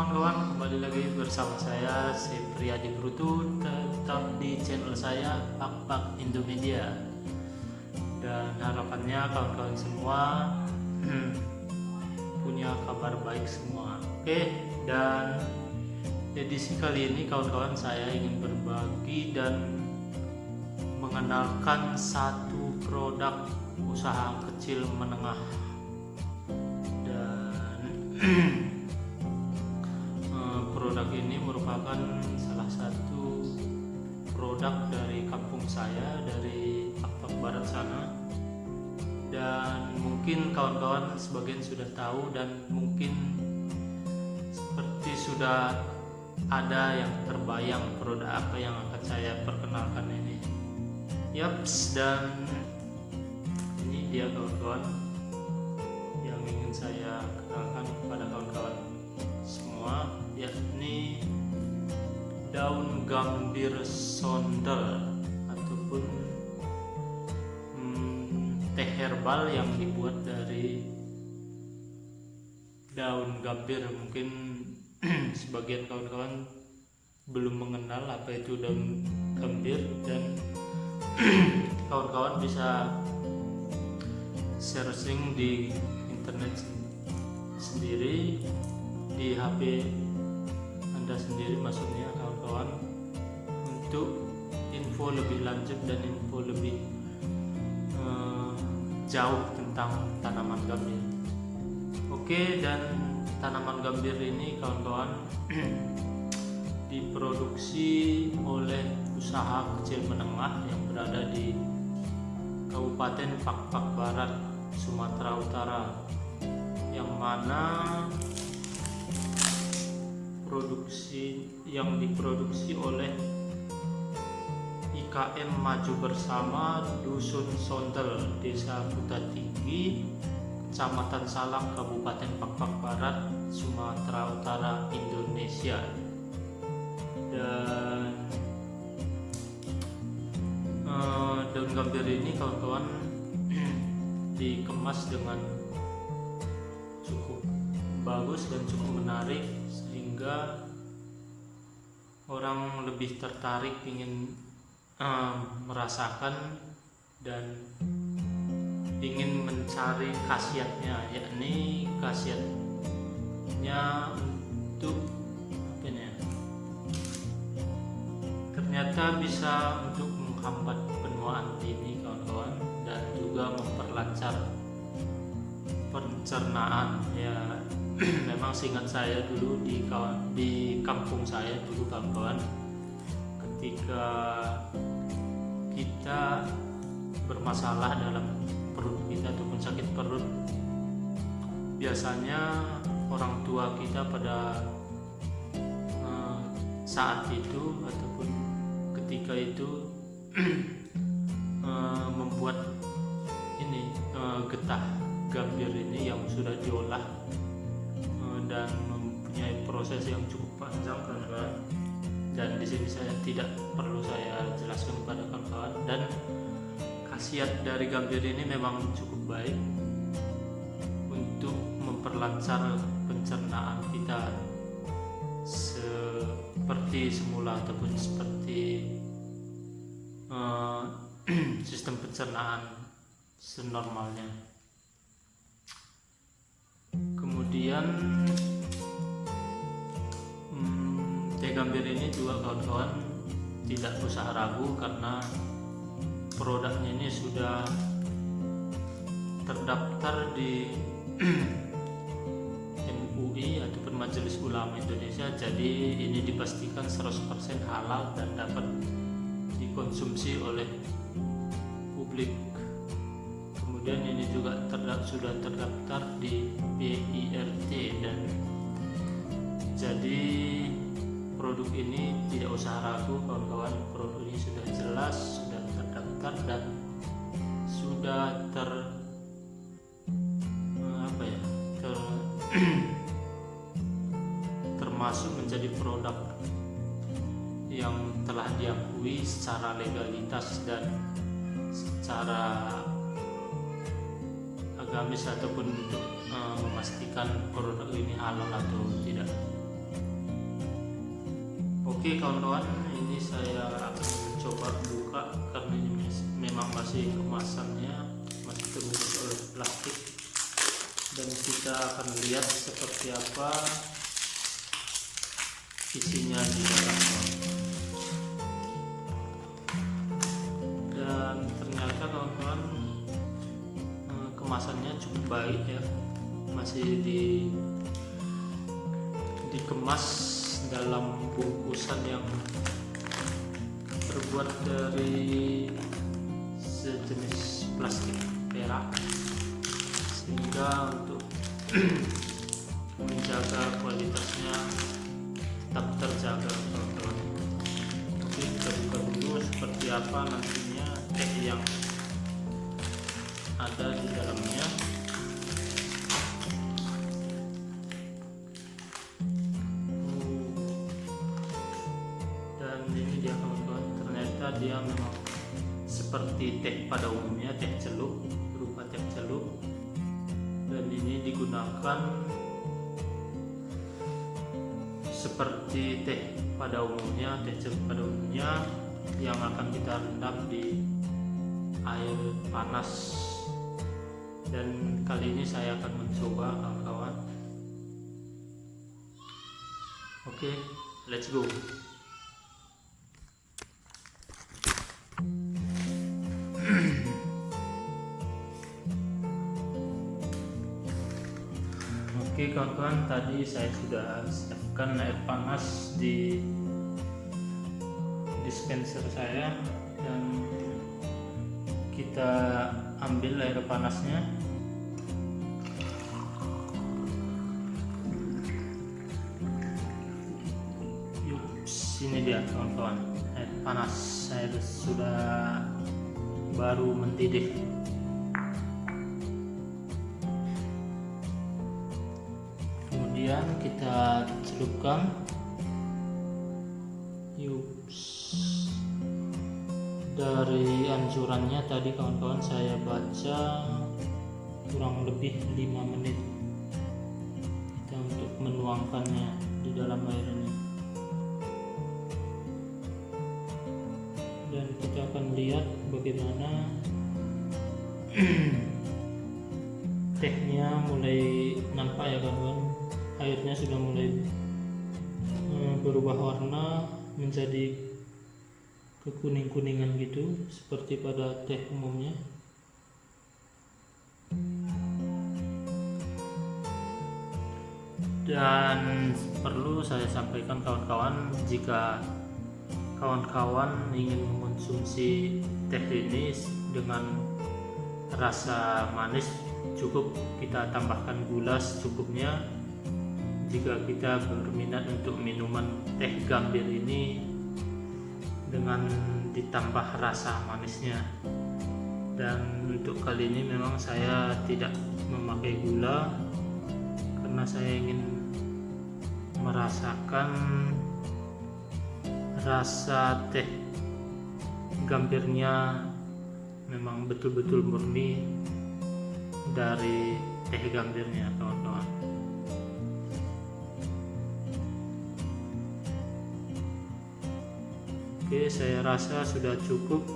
kawan-kawan, kembali lagi bersama saya si Priyadi Brutu, tetap di channel saya Pak Indomedia. Dan harapannya kawan-kawan semua punya kabar baik semua. Oke, dan edisi kali ini kawan-kawan saya ingin berbagi dan mengenalkan satu produk usaha kecil menengah. Dan produk ini merupakan salah satu produk dari kampung saya, dari Pak Barat sana. Dan mungkin kawan-kawan sebagian sudah tahu dan mungkin seperti sudah ada yang terbayang produk apa yang akan saya perkenalkan ini. Yaps, dan ini dia kawan-kawan yang ingin saya kenalkan kepada kawan-kawan semua, yakni daun gambir sondel ataupun teh herbal yang dibuat dari daun gambir. Mungkin sebagian kawan-kawan belum mengenal apa itu daun gambir, dan kawan-kawan bisa searching di internet sendiri, di HP Anda sendiri maksudnya kawan-kawan, untuk info lebih lanjut dan info lebih jauh tentang tanaman gambir. Oke, dan tanaman gambir ini kawan-kawan diproduksi oleh usaha kecil menengah yang berada di Kabupaten Pak Barat, Sumatera Utara, yang mana yang diproduksi oleh IKM Maju Bersama Dusun Sondel, Desa Kuta Tinggi, Kecamatan Salang, Kabupaten Pak Barat, Sumatera Utara, Indonesia. Dan daun gambir ini kawan-kawan dikemas dengan cukup bagus dan cukup menarik, sehingga orang lebih tertarik ingin merasakan dan ingin mencari khasiatnya, yakni khasiatnya untuk apa ini ya? Ternyata bisa untuk menghambat penuaan dini kawan-kawan, dan juga memperlancar pencernaan ya. Memang seingat saya dulu di kampung saya dulu kawan-kawan, ketika kita bermasalah dalam perut kita ataupun sakit perut, biasanya orang tua kita pada saat itu ataupun ketika itu membuat ini getah gambir ini yang sudah diolah dan mempunyai proses yang cukup panjang kawan-kawan. Dan di sini saya tidak perlu saya jelaskan kepada kawan-kawan. Dan khasiat dari gambir ini memang cukup baik untuk memperlancar pencernaan kita seperti semula ataupun seperti sistem pencernaan senormalnya. Kemudian teh gambir ini juga kawan-kawan tidak usah ragu, karena produknya ini sudah terdaftar di MUI ataupun Majelis Ulama Indonesia. Jadi ini dipastikan 100% halal dan dapat dikonsumsi oleh publik. Kemudian ini juga sudah terdaftar di PIRT, dan jadi produk ini tidak usah ragu kawan-kawan. Produk ini sudah jelas, sudah terdaftar, dan sudah termasuk menjadi produk yang telah diakui secara legalitas dan secara agamis ataupun untuk memastikan produk ini halal atau tidak. Oke kawan-kawan, ini saya akan coba buka karena ini memang masih kemasannya masih terbungkus oleh plastik, dan kita akan lihat seperti apa isinya di dalamnya. Dan ternyata kawan-kawan, kemasannya cukup baik ya, masih dikemas dalam bungkusan yang terbuat dari sejenis plastik perak, sehingga untuk menjaga kualitasnya tetap terjaga teman-teman. Oke, kita buka dulu seperti apa nantinya teh yang ada di dalamnya. Dia memang seperti teh pada umumnya, teh celup, berupa teh celup, dan ini digunakan seperti teh pada umumnya, teh celup pada umumnya yang akan kita rendam di air panas. Dan kali ini saya akan mencoba kawan-kawan. Oke, let's go. Oke kawan-kawan, tadi saya sudah siapkan air panas di dispenser saya, dan kita ambil air panasnya. Yups, ini dia kawan-kawan, air panas saya sudah baru mendidih. Kemudian kita celupkan. Yups, dari anjurannya tadi kawan-kawan saya baca kurang lebih 5 menit kita untuk menuangkannya di dalam air ini. Dan kita akan lihat bagaimana tehnya mulai nampak ya kawan-kawan. Airnya sudah mulai berubah warna menjadi kekuning-kuningan gitu, seperti pada teh umumnya. Dan perlu saya sampaikan kawan-kawan, jika kawan-kawan ingin mengonsumsi teh ini dengan rasa manis, cukup kita tambahkan gula secukupnya. Jika kita berminat untuk minuman teh gambir ini dengan ditambah rasa manisnya. Dan untuk kali ini memang saya tidak memakai gula karena saya ingin merasakan rasa teh gambirnya memang betul-betul murni dari teh gambirnya kawan-kawan. Oke, saya rasa sudah cukup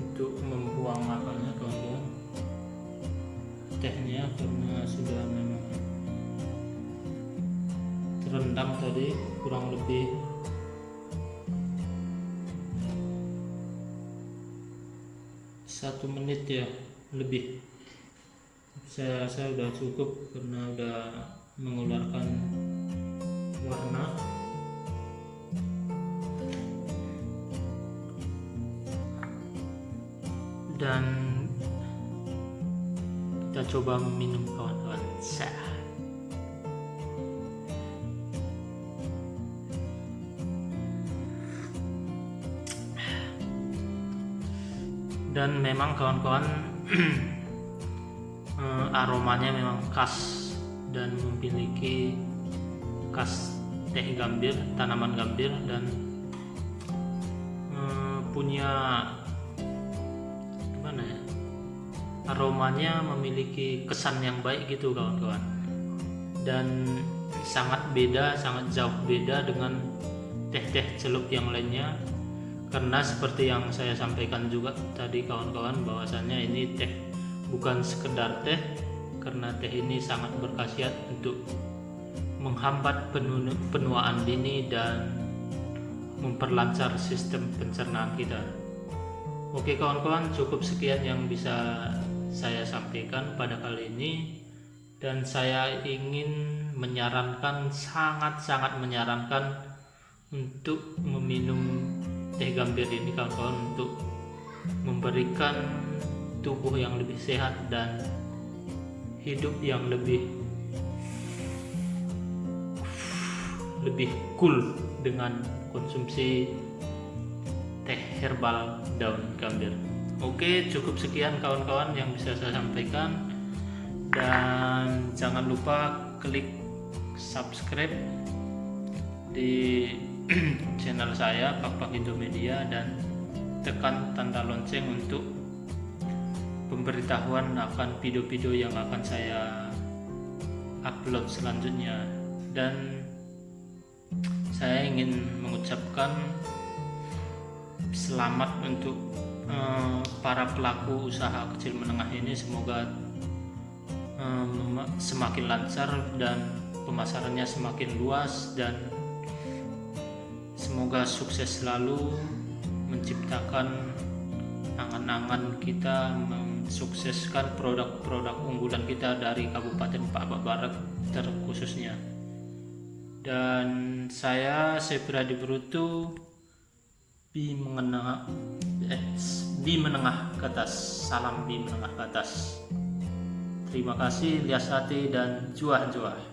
untuk membuang makannya kawan-kawan, tehnya, karena sudah memang terendam tadi kurang lebih 1 menit ya lebih. Saya rasa sudah cukup karena sudah mengeluarkan warna. Dan kita coba minum kawan-kawan. Dan memang kawan-kawan aromanya memang khas dan memiliki khas teh gambir, tanaman gambir, dan punya gimana ya, aromanya memiliki kesan yang baik gitu kawan-kawan, dan sangat beda, sangat jauh beda dengan teh-teh celup yang lainnya, karena seperti yang saya sampaikan juga tadi kawan-kawan, bahwasannya ini teh bukan sekedar teh, karena teh ini sangat berkhasiat untuk menghambat penuaan dini dan memperlancar sistem pencernaan kita. Oke kawan-kawan, cukup sekian yang bisa saya sampaikan pada kali ini, dan saya ingin menyarankan, sangat-sangat menyarankan untuk meminum teh gambir ini kawan-kawan, untuk memberikan tubuh yang lebih sehat dan hidup yang lebih cool dengan konsumsi teh herbal daun gambir. Oke, cukup sekian kawan-kawan yang bisa saya sampaikan, dan jangan lupa klik subscribe di channel saya Pak Indomedia, dan tekan tanda lonceng untuk pemberitahuan akan video-video yang akan saya upload selanjutnya. Dan saya ingin mengucapkan selamat untuk para pelaku usaha kecil menengah ini, semoga semakin lancar dan pemasarannya semakin luas, dan semoga sukses selalu menciptakan angan-angan kita mensukseskan produk-produk unggulan kita dari Kabupaten Pak Barat terkhususnya. Dan saya Sepradi Brutu, Bi menengah ke atas, salam Bi menengah ke atas. Terima kasih, lias hati dan juah-juah.